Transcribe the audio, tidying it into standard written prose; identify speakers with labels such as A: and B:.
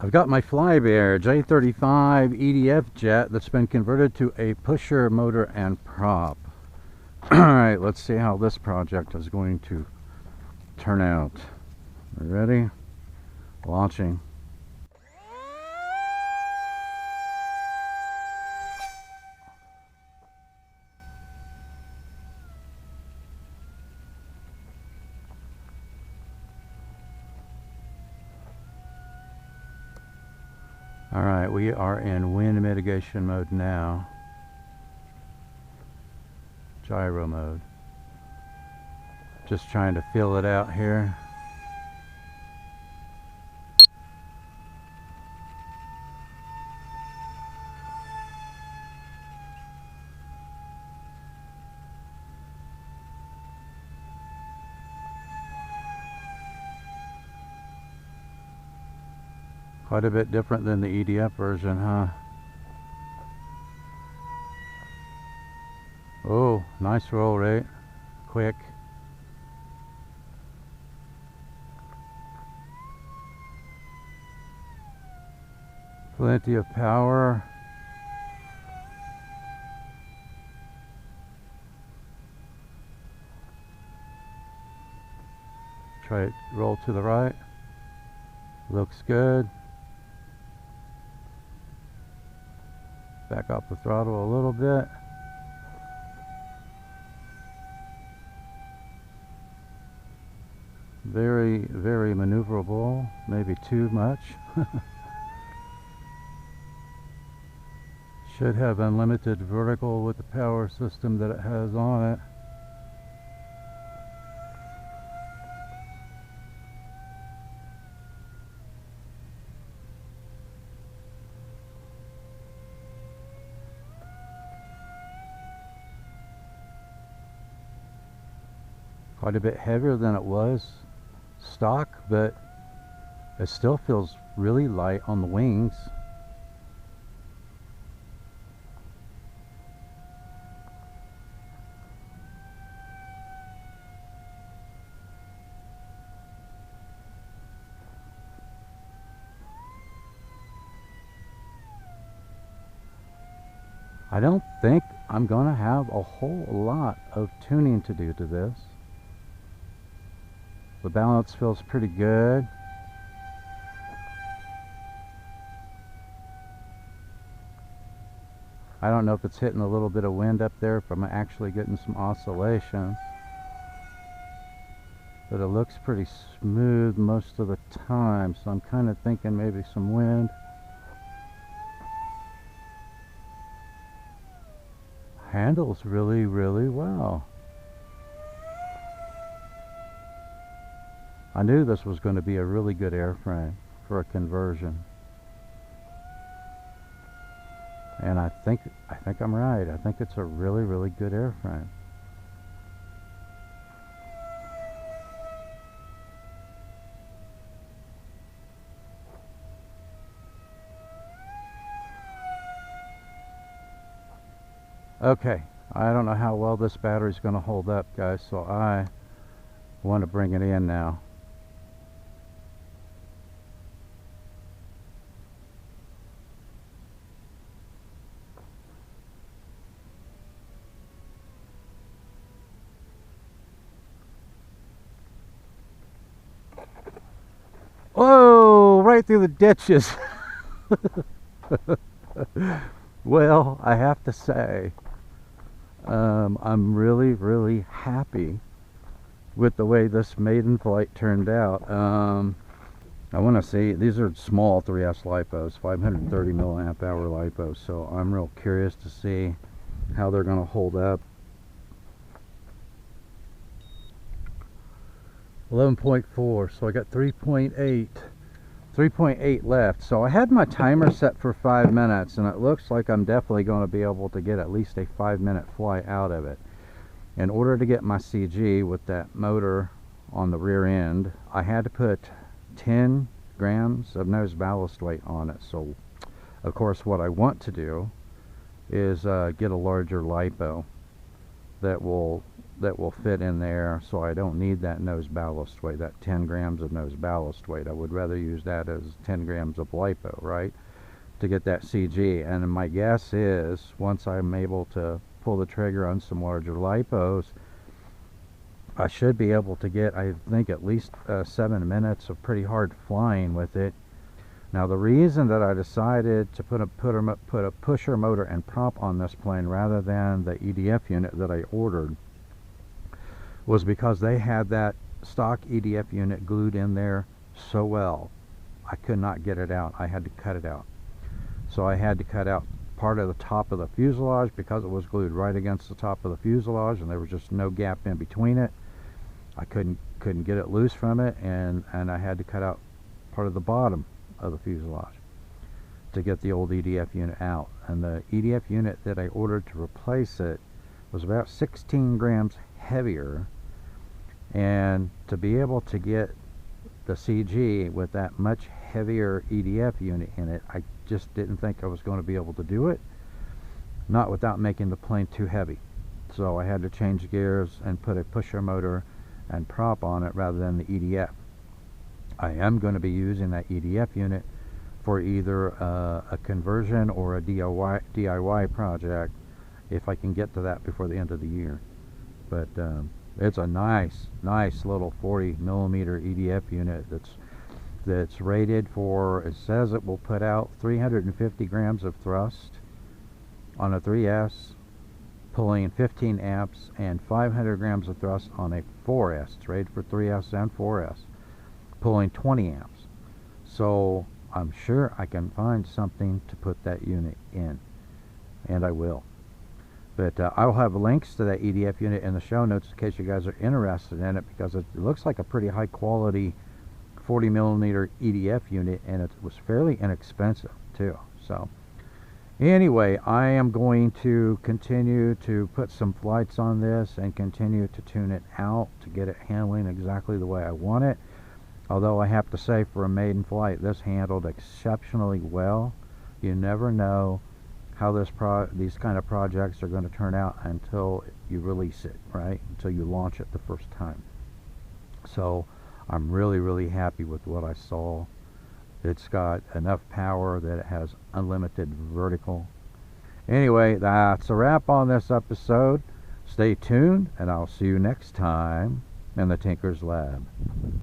A: I've got my Flybear J35 EDF jet that's been converted to a pusher motor and prop. Alright, let's see how this project is going to turn out. Ready? Launching. Alright, we are in wind mitigation mode now. Gyro mode. Just trying to feel it out here. Quite a bit different than the EDF version, huh? Oh, nice roll rate. Quick. Plenty of power. Try it, roll to the right. Looks good. Back up the throttle a little bit. Very, very maneuverable. Maybe too much. Should have unlimited vertical with the power system that it has on it. Quite a bit heavier than it was stock, but it still feels really light on the wings. I don't think I'm gonna have a whole lot of tuning to do to this. The balance feels pretty good. I don't know if it's hitting a little bit of wind up there, if I'm actually getting some oscillations. But it looks pretty smooth most of the time, so I'm kind of thinking maybe some wind. Handles really, really well. I knew this was going to be a really good airframe for a conversion. And I think I'm right. I think it's a really, really good airframe. Okay, I don't know how well this battery's going to hold up, guys, so I want to bring it in now. Whoa, right through the ditches. Well, I have to say, I'm really, really happy with the way this maiden flight turned out. I want to see, these are small 3S lipos, 530 milliamp hour lipos, so I'm real curious to see how they're going to hold up. 11.4, so I got 3.8 left. So I had my timer set for 5 minutes, and it looks like I'm definitely going to be able to get at least a 5-minute flight out of it. In order to get my CG with that motor on the rear end, I had to put 10 grams of nose ballast weight on it. So of course what I want to do is get a larger lipo that will that will fit in there, so I don't need that nose ballast weight, that 10 grams of nose ballast weight. I would rather use that as 10 grams of lipo, right, to get that CG. And my guess is once I'm able to pull the trigger on some larger lipos, I should be able to get, I think, at least 7 minutes of pretty hard flying with it. Now the reason that I decided to put a pusher motor and prop on this plane rather than the EDF unit that I ordered was because they had that stock EDF unit glued in there so well. I could not get it out. I had to cut it out. So I had to cut out part of the top of the fuselage because it was glued right against the top of the fuselage, and there was just no gap in between it. I couldn't get it loose from it, and I had to cut out part of the bottom of the fuselage to get the old EDF unit out. And the EDF unit that I ordered to replace it was about 16 grams heavier, and to be able to get the CG with that much heavier EDF unit in it, I just didn't think I was going to be able to do it, not without making the plane too heavy. So I had to change gears and put a pusher motor and prop on it rather than the EDF. I am going to be using that EDF unit for either a conversion or a DIY project if I can get to that before the end of the year. But it's a nice little 40 millimeter EDF unit that's rated for, it says it will put out 350 grams of thrust on a 3S, pulling 15 amps, and 500 grams of thrust on a 4S. It's rated for 3S and 4S, pulling 20 amps. So I'm sure I can find something to put that unit in, and I will. But I'll have links to that EDF unit in the show notes in case you guys are interested in it, because it looks like a pretty high quality 40 millimeter EDF unit, and it was fairly inexpensive too. So anyway, I am going to continue to put some flights on this and continue to tune it out to get it handling exactly the way I want it. Although I have to say, for a maiden flight, this handled exceptionally well. You never know how these kind of projects are going to turn out until you release it, right? Until you launch it the first time. So I'm really happy with what I saw. It's got enough power that it has unlimited vertical. Anyway, that's a wrap on this episode. Stay tuned, and I'll see you next time in the Tinkerz Lab.